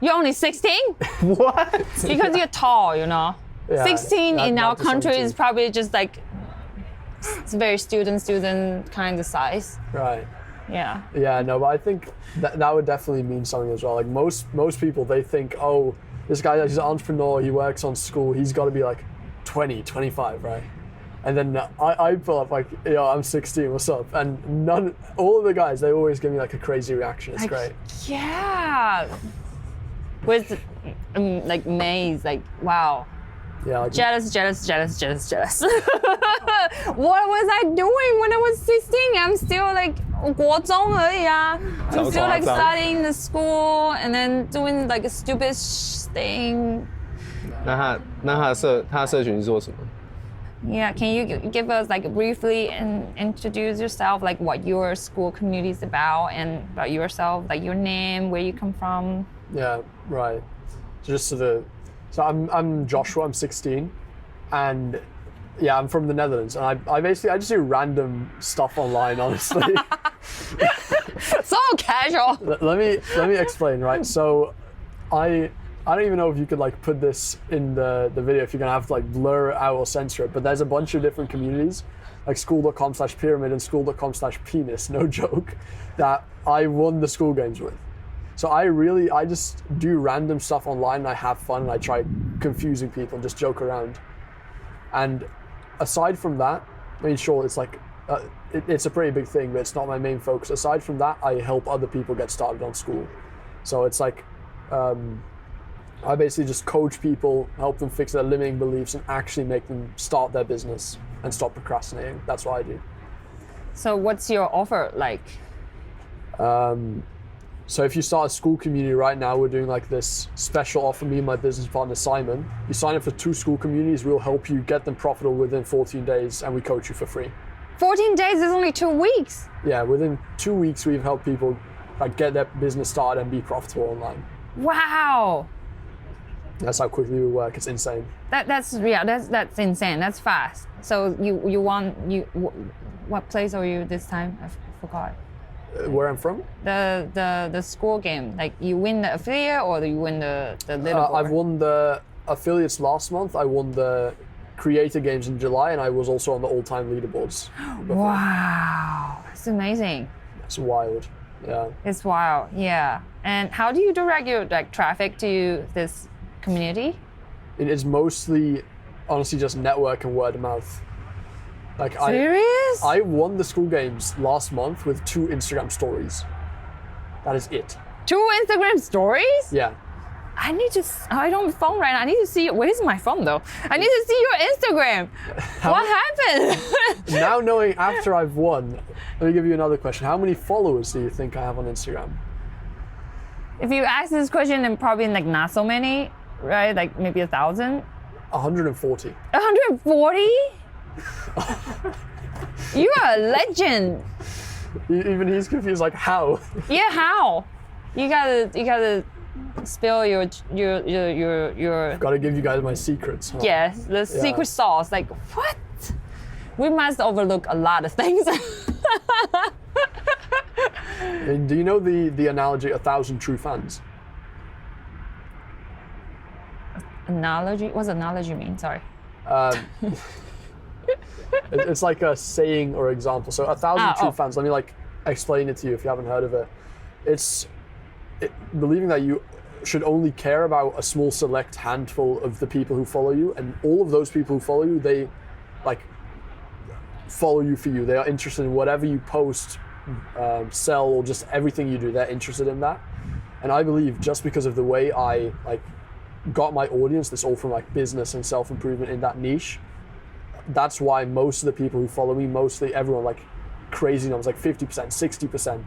You're only 16? What? Because you're tall, you know. Yeah, 16 in our country 17. is probably just like it's very student kind of size. Right. Yeah. Yeah, no, but I think that would definitely mean something as well. Like most people, they think, oh, this guy, he's an entrepreneur, he works on Skool, he's got to be like 20, 25, right? And then I pull up like, yo, I'm 16, what's up? And all of the guys, they always give me like a crazy reaction. It's great. Yeah. With like maze, like wow. Yeah. Like, jealous. What was I doing when I was 16? I'm still like 国中而已啊. I'm still like studying the school and then doing like a stupid thing. 那他社群是做什么？ Yeah, can you give us like briefly and introduce yourself, like what your school community is about and about yourself, like your name, where you come from? Yeah, right. So I'm Joshua, I'm 16, and yeah, I'm from the Netherlands, and I just do random stuff online, honestly. So casual. Let me explain, right? So I don't even know if you could like put this in the video, if you're gonna have to like blur it out or censor it, but there's a bunch of different communities, like skool.com/pyramid and skool.com/penis, no joke, that I won the Skool Games with. So I just do random stuff online and I have fun and I try confusing people and just joke around. And aside from that, I mean, sure, it's like, it's a pretty big thing, but it's not my main focus. Aside from that, I help other people get started on Skool. So it's like, I basically just coach people, help them fix their limiting beliefs and actually make them start their business and stop procrastinating. That's what I do. So what's your offer like? So if you start a Skool community right now, we're doing like this special offer, me and my business partner, Simon. You sign up for 2 Skool communities, we'll help you get them profitable within 14 days and we coach you for free. 14 days is only 2 weeks. Yeah, within 2 weeks, we've helped people like get their business started and be profitable online. Wow. That's how quickly we work. It's insane. That's insane. That's fast. So what place are you this time? I forgot. Where I'm from? The Skool game. Like you win the affiliate or you win the leaderboard? I've won the affiliates last month. I won the creator games in July, and I was also on the all-time leaderboards. Wow, it's amazing. It's wild. Yeah. It's wild. Yeah. And how do you direct your like traffic to this community? It is mostly, honestly, just network and word of mouth. Like Serious? I won the Skool Games last month with 2 Instagram stories. That is it. 2 Instagram stories? Yeah. I don't have a phone right now. I need to see, where's my phone though? I need to see your Instagram. What happened? Now knowing after I've won, let me give you another question. How many followers do you think I have on Instagram? If you ask this question, then probably like not so many, right? Like maybe 1,000? 140. 140? You are a legend. Even he's confused, like how? Yeah, how? You gotta spill your Gotta give you guys my secrets. Huh? Yes, the secret sauce. Like what? We must overlook a lot of things. Do you know the analogy 1,000 true fans? Analogy? What's analogy mean? Sorry. It's like a saying or example. So 1,000 true fans, let me like explain it to you if you haven't heard of it. It's believing that you should only care about a small select handful of the people who follow you, and all of those people who follow you, they like follow you for you. They are interested in whatever you post, sell, or just everything you do. They're interested in that. And I believe just because of the way I like got my audience, that's all from like business and self-improvement in that niche, that's why most of the people who follow me, mostly everyone, like crazy numbers, like 50%, 60%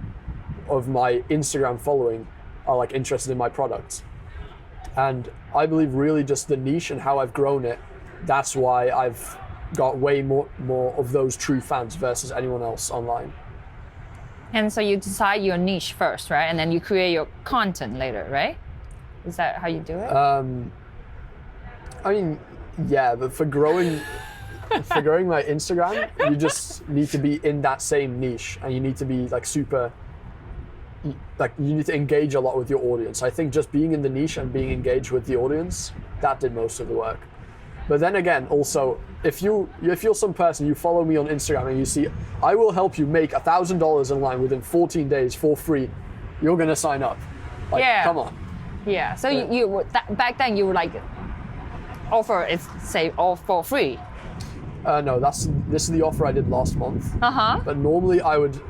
of my Instagram following are like interested in my products. And I believe really just the niche and how I've grown it, that's why I've got way more of those true fans versus anyone else online. And so you decide your niche first, right? And then you create your content later, right? Is that how you do it? I mean, yeah, but for growing my Instagram, you just need to be in that same niche, and you need to be like super like you need to engage a lot with your audience. I think just being in the niche and being engaged with the audience, that did most of the work. But then again, also, if you're some person, you follow me on Instagram and you see, I will help you make $1,000 online within 14 days for free, you're gonna sign up. Like, come on. Yeah. So you back then you would like offer it, say, all for free. No, this is the offer I did last month. But normally I would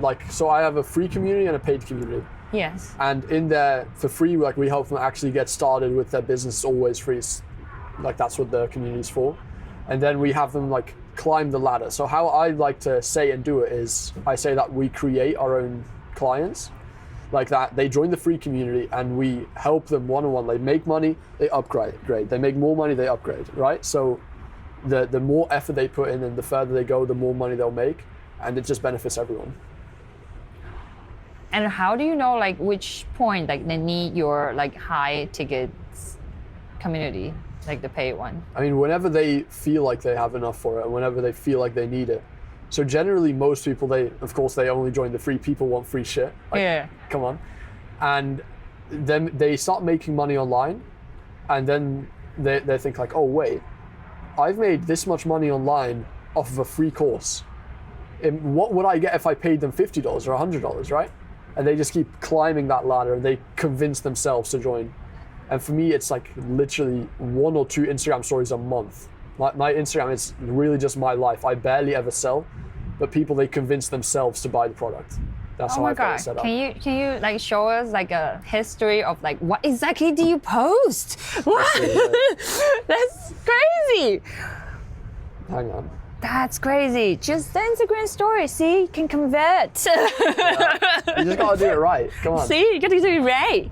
like, so I have a free community and a paid community. Yes. And in there for free, like we help them actually get started with their business always free. Like that's what the community's for. And then we have them like climb the ladder. So how I like to say and do it is I say that we create our own clients, like that they join the free community and we help them one-on-one. They make money, they upgrade. They make more money, they upgrade, right? So the more effort they put in and the further they go, the more money they'll make, and it just benefits everyone. And how do you know like which point like they need your like high ticket community, like the paid one? I mean, whenever they feel like they have enough for it, and whenever they feel like they need it. So generally, most people, of course, they only join the free. People want free shit. Like, come on. And then they start making money online, and then they think like, oh wait, I've made this much money online off of a free course. What would I get if I paid them $50 or $100, right? And they just keep climbing that ladder and they convince themselves to join. And for me, it's like literally 1 or 2 Instagram stories a month. My Instagram is really just my life. I barely ever sell, but people, they convince themselves to buy the product. That's how I've got it set up. Can you like show us like a history of like what exactly do you post? That's crazy. Hang on. That's crazy. Just the Instagram story. See, you can convert. You just gotta do it right. Come on. See, you gotta do it right.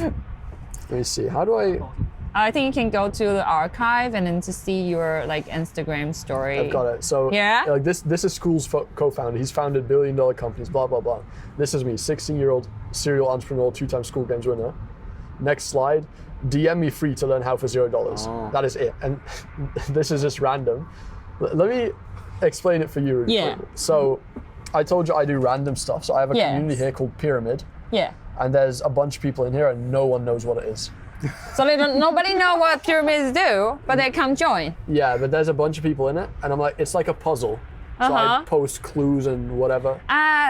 Let me see. How do I think you can go to the archive and then to see your like Instagram story. I've got it. So like this is Skool's co-founder. He's founded billion-dollar companies, blah, blah, blah. This is me, 16-year-old serial entrepreneur, 2-time Skool Games winner. Next slide. DM me free to learn how for $0. Oh. That is it. And this is just random. Let me explain it for you. So I told you I do random stuff. So I have a community here called Pyramid. Yeah. And there's a bunch of people in here and no one knows what it is. So nobody know what pyramids do, but they come join. Yeah, but there's a bunch of people in it, and I'm like, it's like a puzzle. So I post clues and whatever.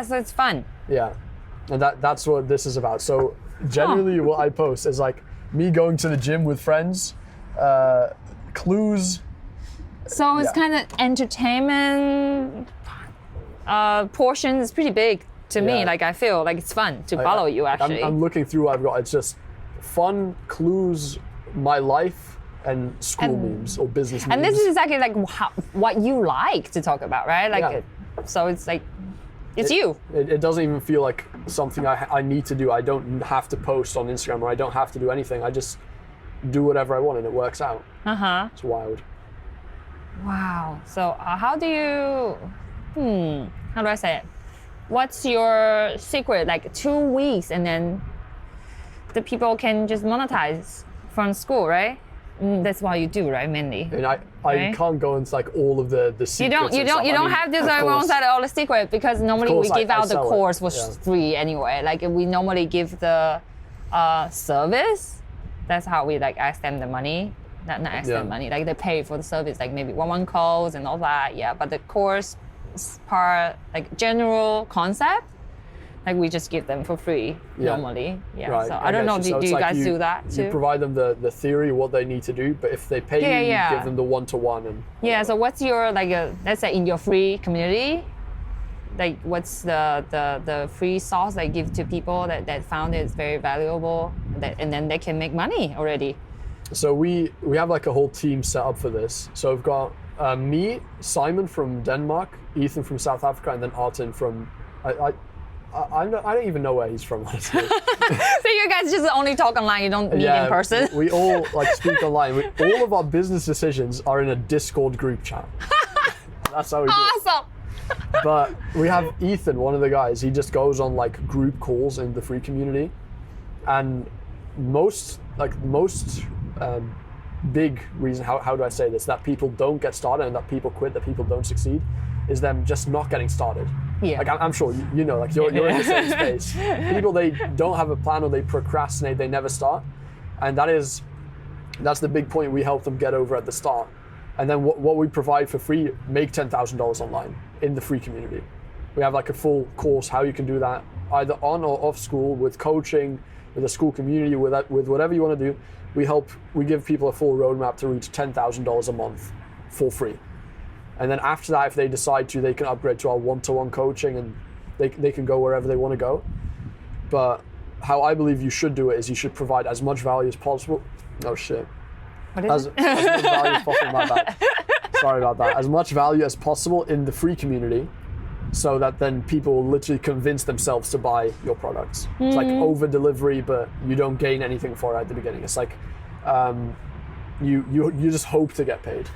So it's fun. Yeah, and that's what this is about. So generally what I post is like me going to the gym with friends, clues. So it's kind of entertainment portion is pretty big to me. Like I feel like it's fun to follow you actually. I'm looking through what I've got. It's just fun, clues, my life, and school memes or business memes. And this is exactly like what you like to talk about, right? Like, so it's like, it's you. It doesn't even feel like something I need to do. I don't have to post on Instagram or I don't have to do anything. I just do whatever I want and it works out. It's wild. Wow. So how do you, how do I say it? What's your secret? Like 2 weeks and then the people can just monetize from Skool, right? That's what you do, right? Mainly. And I can't go into like all of the secrets. You don't have to go inside all the secret because normally we give out the course for free anyway. Like we normally give the service. That's how we like ask them the money. Not ask them money. Like they pay for the service, like maybe one calls and all that. Yeah, but the course part, like general concept, like we just give them for free normally. Yeah. Right. So I don't know. Do you guys do that too? You provide them the theory, what they need to do, but if they pay you give them the one-to-one and. Yeah. So what's your like let's say in your free community, like what's the free sauce they give to people that found it very valuable, and then they can make money already. So we have like a whole team set up for this. So we've got me, Simon from Denmark, Ethan from South Africa, and then Artin from I don't even know where he's from, honestly. So you guys just only talk online, you don't meet in person? We all like speak online. All of our business decisions are in a Discord group chat. That's how we do it. Awesome. But we have Ethan, one of the guys, he just goes on like group calls in the free community. And most big reason, how do I say this, that people don't get started and that people quit, that people don't succeed, is them just not getting started. Yeah. Like I'm sure you know, like you're in the same space. People, they don't have a plan or they procrastinate, they never start. And that's the big point we help them get over at the start. And then what we provide for free, make $10,000 online in the free community. We have like a full course how you can do that, either on or off Skool, with coaching, with a Skool community, with whatever you want to do. We give people a full roadmap to reach $10,000 a month for free. And then after that, if they decide to, they can upgrade to our one-to-one coaching, and they can go wherever they want to go. But how I believe you should do it is you should provide as much value as possible. Oh shit. What is it? As much value as possible, my bad. Sorry about that. As much value as possible in the free community, so that then people will literally convince themselves to buy your products. It's like over delivery, but you don't gain anything for it at the beginning. It's like you just hope to get paid.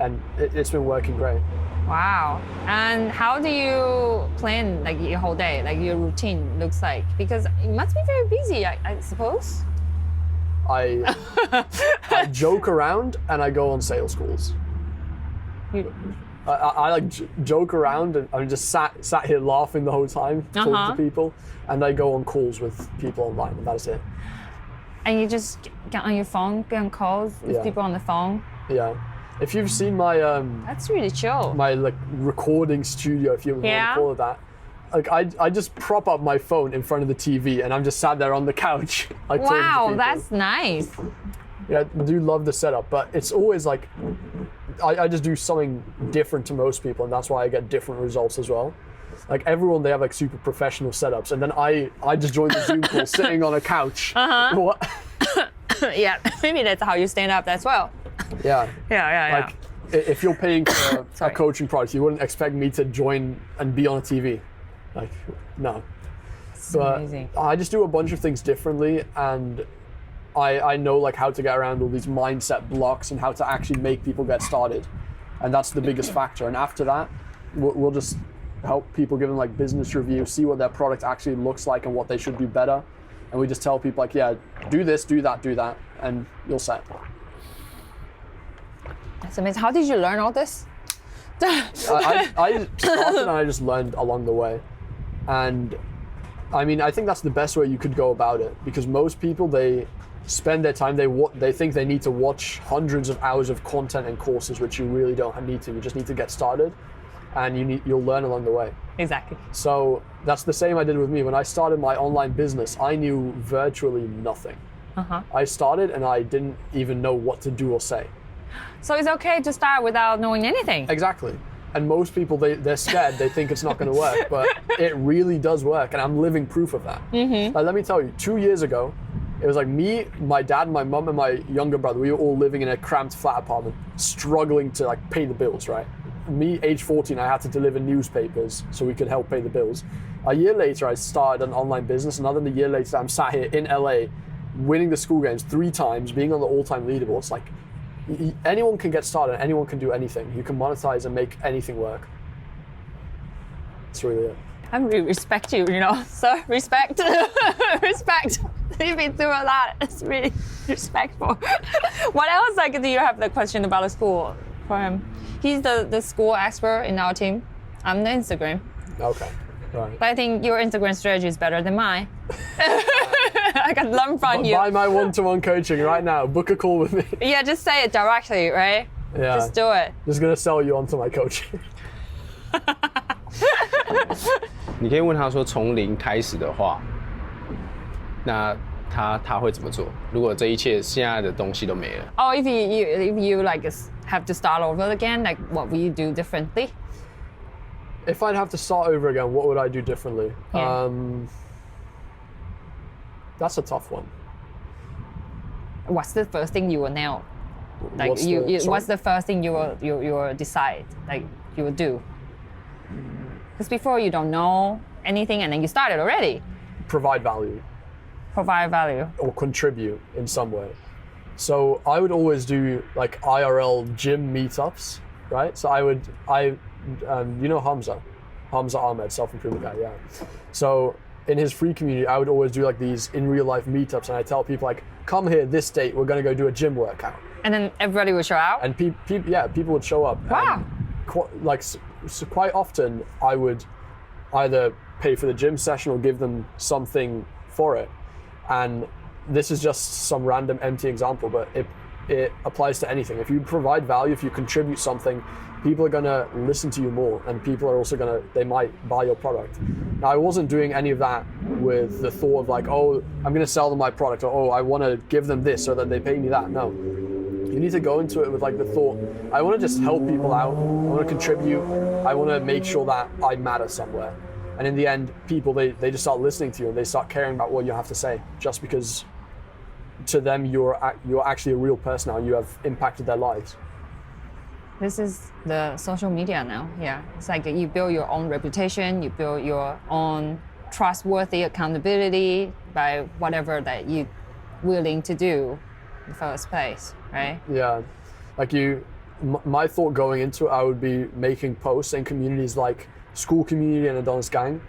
And it's been working great. Wow. And how do you plan like your whole day, like your routine looks like? Because it must be very busy, I suppose. I joke around and I go on sales calls. I like joke around and I'm just sat here laughing the whole time, talking to people, and I go on calls with people online, and that's it. And you just get on your phone, get on calls with people on the phone? Yeah. If you've seen my that's really chill. My like recording studio, if you want to call it that, like I just prop up my phone in front of the TV and I'm just sat there on the couch. Like, wow, that's nice. Yeah, I do love the setup, but it's always like I just do something different to most people, and that's why I get different results as well. Like everyone, they have like super professional setups, and then I just join the Zoom call sitting on a couch. What? Yeah, maybe that's how you stand up as well. Yeah. Yeah. Like if you're paying for a coaching product, you wouldn't expect me to join and be on a TV. Like, no. But amazing. I just do a bunch of things differently, and I know like how to get around all these mindset blocks and how to actually make people get started. And that's the biggest factor. And after that, we'll just help people, give them like business review, see what their product actually looks like and what they should do better. And we just tell people like, yeah, do this, do that, and you'll set. That's amazing. How did you learn all this? I started and I just learned along the way. And I mean, I think that's the best way you could go about it, because most people, they spend their time, they think they need to watch hundreds of hours of content and courses, which you really don't need to. You just need to get started, and you'll learn along the way. Exactly. So that's the same I did with me. When I started my online business, I knew virtually nothing. I started and I didn't even know what to do or say. So it's okay to start without knowing anything. Exactly. And most people, they're scared. They think it's not going to work, but it really does work, and I'm living proof of that. Like, let me tell you, 2 years ago, it was like me, my dad, my mom, and my younger brother. We were all living in a cramped flat apartment, struggling to like pay the bills, right? Me, age 14, I had to deliver newspapers so we could help pay the bills. A year later, I started an online business. Another year later, I'm sat here in LA, winning the Skool Games 3 times, being on the all-time leaderboard. It's like, anyone can get started, anyone can do anything. You can monetize and make anything work. That's really it. I really respect you, so respect. Respect. You've been through a lot. It's really respectful. What else do you have the question about the Skool for him? He's the Skool expert in our team. I'm the Instagram. Okay, right. But I think your Instagram strategy is better than mine. I can learn from you. Buy my one-to-one coaching right now. Book a call with me. Yeah, just say it directly, right? Yeah. Just do it. Just gonna sell you onto my coaching. 你可以问他说，从零开始的话，那他会怎么做？如果这一切现在的东西都没了。Oh, if you like have to start over again, like what would you do differently? If I'd have to start over again, what would I do differently? Yeah. That's a tough one. What's the first thing you will nail? Like what's the first thing you will decide? Like you will do? Because before you don't know anything, and then you started already. Provide value. Provide value. Or contribute in some way. So I would always do like IRL gym meetups, right? So you know Hamza Ahmed, self-improvement guy, yeah. So in his free community, I would always do like these in real life meetups, and I tell people like, come here this date, we're gonna go do a gym workout. And then everybody would show up? And people would show up. Wow. Like so quite often I would either pay for the gym session or give them something for it. And this is just some random empty example, but it applies to anything. If you provide value, if you contribute something, people are gonna listen to you more, and people are also they might buy your product. Now, I wasn't doing any of that with the thought of like, oh, I'm gonna sell them my product, or oh, I wanna give them this so that they pay me that. No, you need to go into it with like the thought, I wanna just help people out, I wanna contribute, I wanna make sure that I matter somewhere. And in the end, people, they just start listening to you and they start caring about what you have to say, just because to them you're actually a real person now, you have impacted their lives. This is the social media now. Yeah, it's like you build your own reputation, you build your own trustworthy accountability by whatever that you're willing to do in the first place, right? Yeah, like my thought going into it, I would be making posts in communities like Skool community and Adonis gang,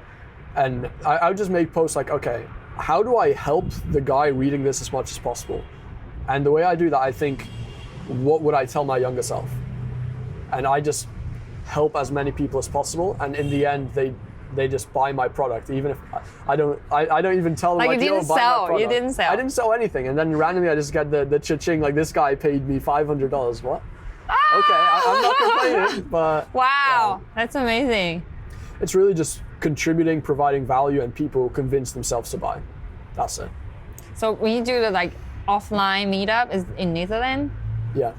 and I would just make posts like, okay, how do I help the guy reading this as much as possible? And the way I do that, I think, what would I tell my younger self? And I just help as many people as possible, and in the end, they just buy my product, even if I don't even tell them like you didn't buy sell. my product. You didn't sell. I didn't sell anything, and then randomly I just get the cha-ching, like this guy paid me $500. What? Ah! Okay, I'm not complaining, but wow, that's amazing. It's really just contributing, providing value, and people convince themselves to buy. That's it. So when you do the like offline meetup, is in Netherlands? Yeah.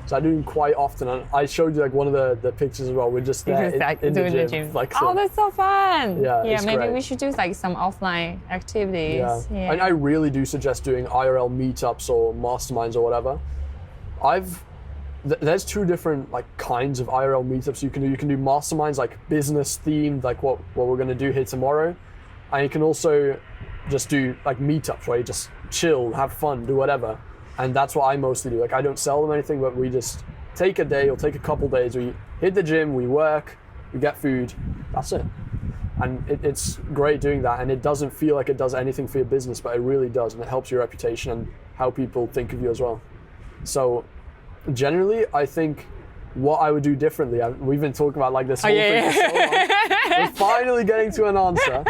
So I do them quite often, and I showed you like one of the pictures as well. We're just there in the gym. Like, oh, that's so fun. Yeah, maybe great. We should do like some offline activities. Yeah. And I really do suggest doing IRL meetups or masterminds or whatever. There's two different like kinds of IRL meetups you can do. You can do masterminds, like business themed, like what we're gonna do here tomorrow. And you can also just do like meetups where you just chill, have fun, do whatever. And that's what I mostly do. Like I don't sell them anything, but we just take a day or take a couple days. We hit the gym, we work, we get food, that's it. And it's great doing that. And it doesn't feel like it does anything for your business, but it really does. And it helps your reputation and how people think of you as well. So generally, I think what I would do differently, we've been talking about like this whole thing for so long. We're finally getting to an answer.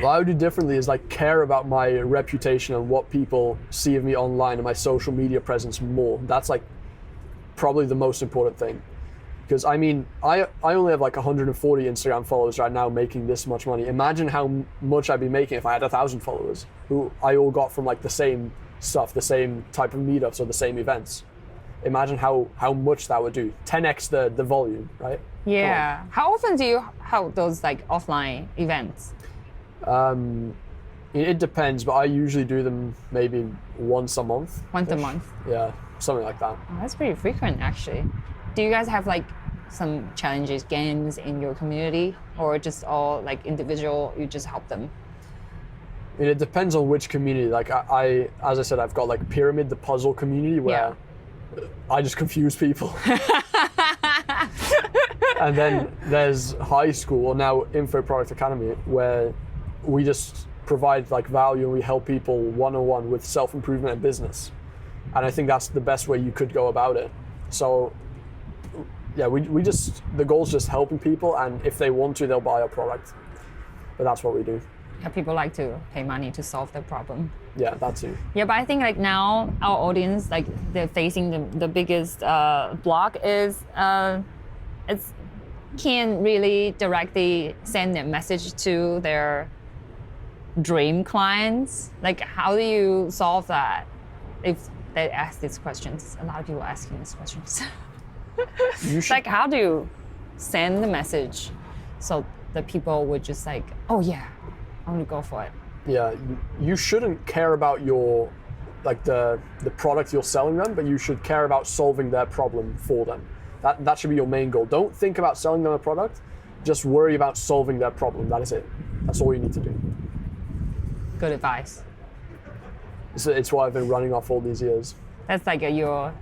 What I would do differently is like care about my reputation and what people see of me online and my social media presence more. That's like probably the most important thing. Because I mean, I only have like 140 Instagram followers right now making this much money. Imagine how much I'd be making if I had 1,000 followers who I all got from like the same stuff, the same type of meetups or the same events. Imagine how much that would do. 10x the volume, right? Yeah. How often do you hold those like offline events? It depends, but I usually do them maybe once a month. Once a month? Yeah, something like that. Oh, that's pretty frequent, actually. Do you guys have like some challenges, games in your community, or just all like individual, you just help them? It depends on which community. Like I as I said, I've got like Pyramid, the puzzle community, where I just confuse people. And then there's High School, or now Info Product Academy, where we just provide like value and we help people one-on-one with self-improvement and business. And I think that's the best way you could go about it. So yeah, the goal is just helping people, and if they want to, they'll buy our product. But that's what we do. Yeah, people like to pay money to solve their problem. Yeah, that too. Yeah, but I think like now our audience, like they're facing the biggest block is it's can't really directly send a message to their dream clients. Like how do you solve that? If they ask these questions, a lot of people asking these questions. Like how do you send the message so the people would just like, oh yeah, I'm gonna go for it. Yeah, you shouldn't care about your, like the product you're selling them, but you should care about solving their problem for them. That should be your main goal. Don't think about selling them a product, just worry about solving their problem. That is it. That's all you need to do. Good advice. It's what I've been running off all these years. That's like your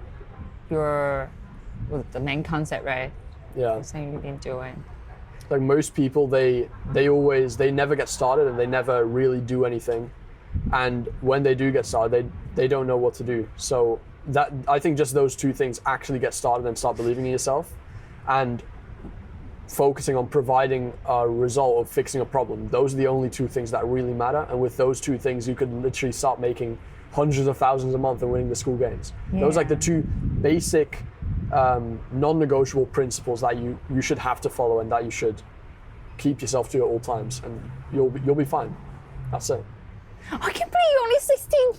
the main concept, right? Yeah. You're saying you've been doing. Like most people, they never get started and they never really do anything. And when they do get started, they don't know what to do. So that I think just those two things, actually get started and start believing in yourself. And focusing on providing a result of fixing a problem. Those are the only two things that really matter. And with those two things, you could literally start making hundreds of thousands a month and winning the Skool Games. Yeah. Those are like the two basic non-negotiable principles that you should have to follow and that you should keep yourself to at all times, and you'll be fine. That's it. I can't believe you're only 16.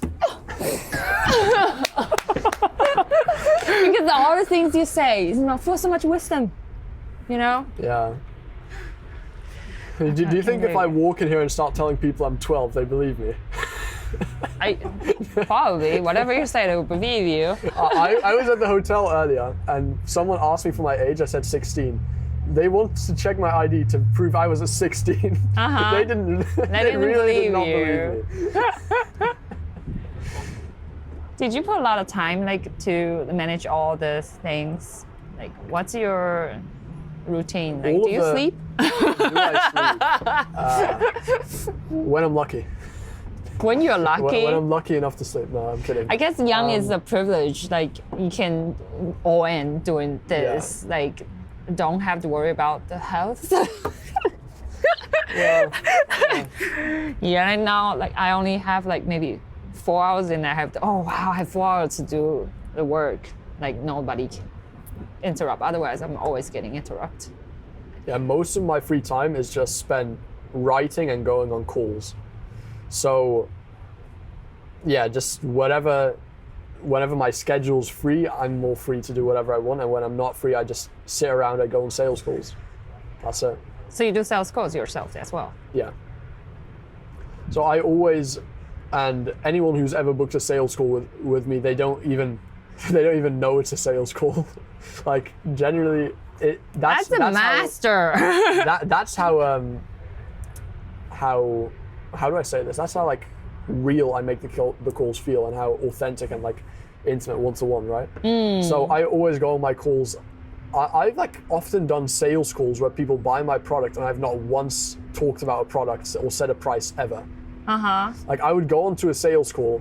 Because all the things you say is not full of so much wisdom, you know? Yeah. Do you think if I walk in here and start telling people I'm 12, they believe me? Probably. Whatever you say, they will believe you. I was at the hotel earlier and someone asked me for my age. I said 16. They wanted to check my ID to prove I was at 16. Uh-huh. They didn't really did not believe me. Did you put a lot of time to manage all these things? Like, what's your routine? Like, do you sleep? Do I sleep? When I'm lucky. When you're lucky? When I'm lucky enough to sleep. No, I'm kidding. I guess young is a privilege. Like, you can all in doing this. Yeah. Like, don't have to worry about the health. Yeah. Yeah, and now, like, I only have, like, maybe 4 hours and I have to, I have 4 hours to do the work. Like, nobody can interrupt. Otherwise, I'm always getting interrupted. Yeah, most of my free time is just spent writing and going on calls. So, yeah, just whenever my schedule's free, I'm more free to do whatever I want. And when I'm not free, I just sit around and go on sales calls. That's it. So you do sales calls yourself as well? Yeah. So I always, and anyone who's ever booked a sales call with me, they don't even know it's a sales call. Like, generally, that's a master. That's how do I say this? That's how, like, real I make the calls feel and how authentic and, like, intimate one-to-one, right? So I always go on my calls. I've, like, often done sales calls where people buy my product and I've not once talked about a product or said a price ever. Like, I would go onto a sales call,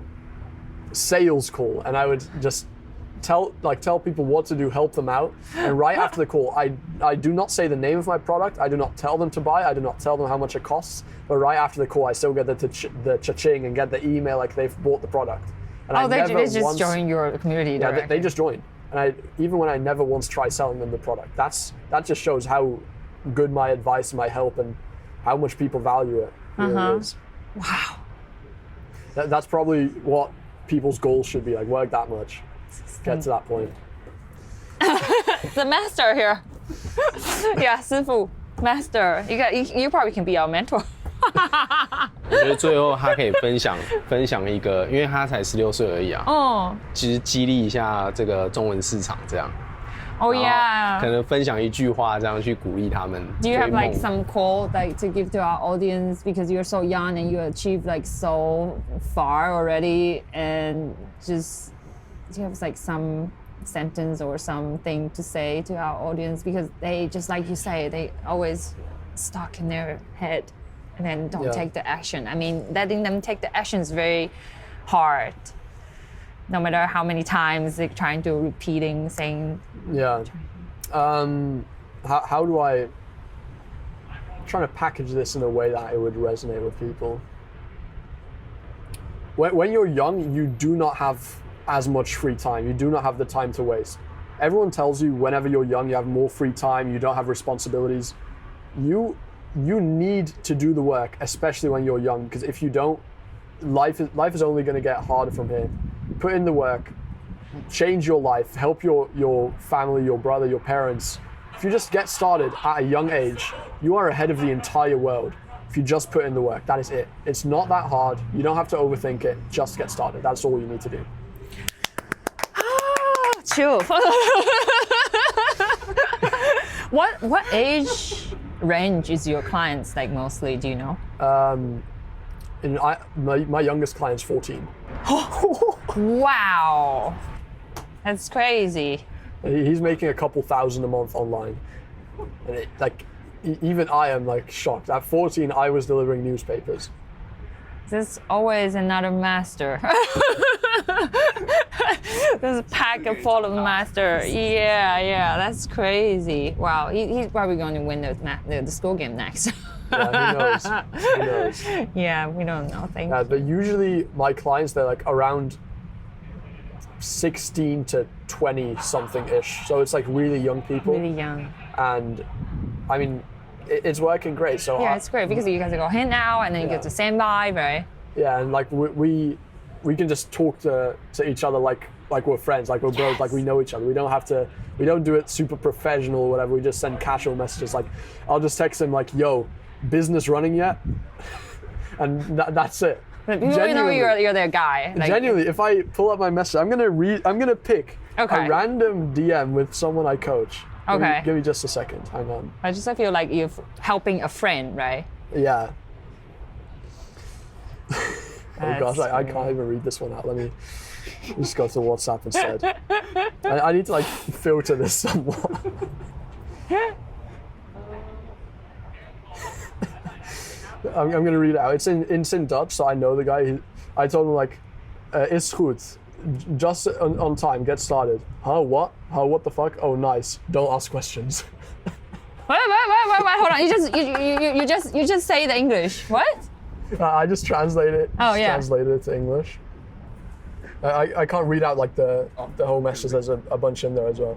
and I would just tell people what to do, help them out. And right after the call, I do not say the name of my product. I do not tell them to buy. I do not tell them how much it costs. But right after the call, I still get the cha-ching and get the email like they've bought the product. And they just join your community directly. Yeah, they just join. And even when I never once try selling them the product, that just shows how good my advice and my help and how much people value it really is. Wow. That's probably what people's goals should be, like, work that much. Get to that point. The master here. Yeah, 师傅 master. You probably can be our mentor. 我觉得最后他可以分享一个，因为他才16岁而已啊。其实激励一下这个中文市场这样。Oh yeah. 可能分享一句话这样去鼓励他们。Do you have like some quote like to give to our audience because you're so young and you achieved like so far already, and just do you have like some sentence or something to say to our audience, because they, just like you say, they always stuck in their head and then don't take the action. I mean, letting them take the action is very hard. No matter how many times they're trying to repeating, saying. Yeah. How do I'm trying to package this in a way that it would resonate with people. When you're young, you do not have as much free time. You do not have the time to waste. Everyone tells you whenever you're young, you have more free time, you don't have responsibilities. You need to do the work, especially when you're young, because if you don't, life is only going to get harder from here. Put in the work, change your life, help your family, your brother, your parents. If you just get started at a young age, you are ahead of the entire world. If you just put in the work, that is it. It's not that hard. You don't have to overthink it. Just get started. That's all you need to do. Chill. What age range is your clients like mostly? Do you know? My youngest client's 14. Wow, that's crazy. He's making a couple thousand a month online, and even I am like shocked. At 14, I was delivering newspapers. there's always another master. There's a pack full of master. Yeah, that's crazy. Wow, he's probably going to win the Skool game next. Yeah, who knows? Yeah, we don't know. Thank you. But usually my clients, they're like around 16 to 20 something ish. So it's like really young people. Really young. And I mean, it's working great. So yeah, it's great because you guys go hang out and then you get the same vibe, right? Yeah, and like we can just talk to each other like we're friends, like we're bros, like we know each other. We don't do it super professional or whatever. We just send casual messages. Like I'll just text him like, yo, business running yet? And that's it. But people know you're their guy. Like, genuinely, if I pull up my message, I'm gonna pick a random DM with someone I coach. Okay. Give me just a second. Hang on. I just feel like you're helping a friend, right? Yeah. Oh gosh, I can't even read this one out. Let me just go to WhatsApp instead. I need to like filter this somewhat. I'm gonna read it out. It's in Dutch, so I know the guy. I told him like, is goed. Just on time, get started. Huh, what? Huh, what the fuck? Oh, nice. Don't ask questions. Wait, hold on. You just say the English. What? I just translate it. Oh, yeah. Translated it to English. I can't read out like the whole message. There's a bunch in there as well.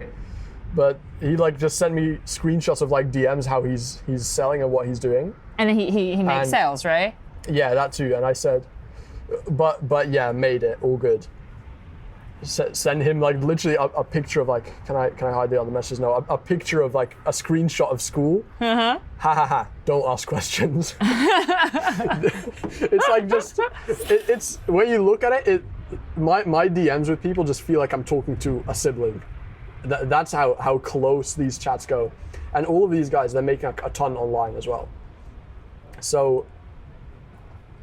But he like just sent me screenshots of like DMs how he's selling and what he's doing. And then he makes sales, right? Yeah, that too. And I said, but yeah, made it all good. Send him like literally a picture of like, can I hide the other messages? No, a picture of like a screenshot of Skool. Ha ha ha! Don't ask questions. It's like just it's when you look at it, my DMs with people just feel like I'm talking to a sibling. That's how close these chats go, and all of these guys, they're making a ton online as well. So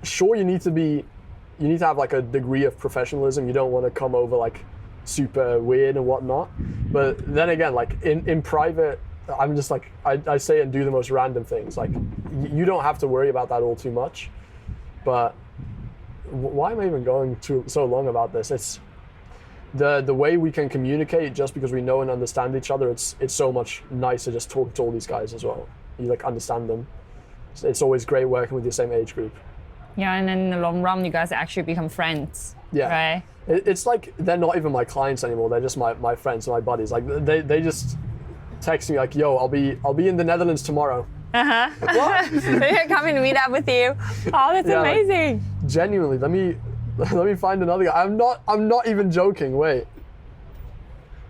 sure, you need to have like a degree of professionalism. You don't want to come over like super weird and whatnot. But then again, like in private, I'm just like, I say and do the most random things. Like you don't have to worry about that all too much. But why am I even going so long about this? It's the way we can communicate just because we know and understand each other. It's so much nicer just talking to all these guys as well. You like understand them. It's always great working with the same age group. Yeah, and then in the long run, you guys actually become friends. Yeah. Right? It's like they're not even my clients anymore. They're just my friends and my buddies. Like they just text me like, yo, I'll be in the Netherlands tomorrow. What? They're coming to meet up with you. Oh, that's amazing. Like, genuinely, let me find another guy. I'm not even joking. Wait.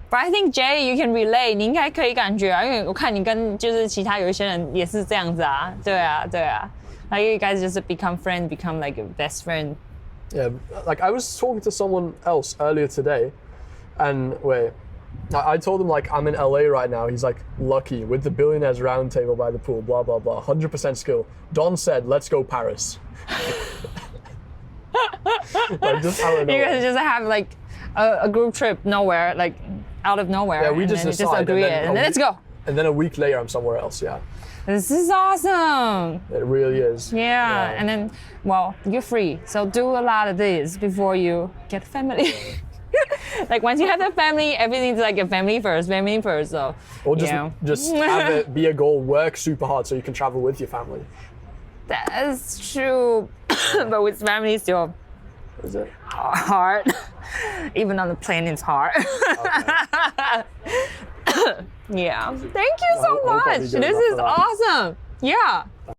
But I think Jay, you can relate. 你应该可以感觉啊，因为我看你跟就是其他有一些人也是这样子啊，对啊。Like you guys just become friends, become like a best friend. Yeah, like I was talking to someone else earlier today, and I told him like I'm in LA right now. He's like, lucky with the billionaires roundtable by the pool, blah blah blah, 100% skill. Don said, let's go Paris. Like just out of nowhere. You guys just have like a group trip nowhere, like out of nowhere. Yeah, we just agree and then let's go. And then a week later, I'm somewhere else. Yeah. This is awesome. It really is. Yeah, and then, well, you're free, so do a lot of this before you get family. Like once you have a family, everything's like a family first. So. Or just have it be a goal. Work super hard so you can travel with your family. That's true, but with family still. Is it hard? Even on the plane, it's hard. Okay. Yeah. Thank you so much. This is awesome. Yeah.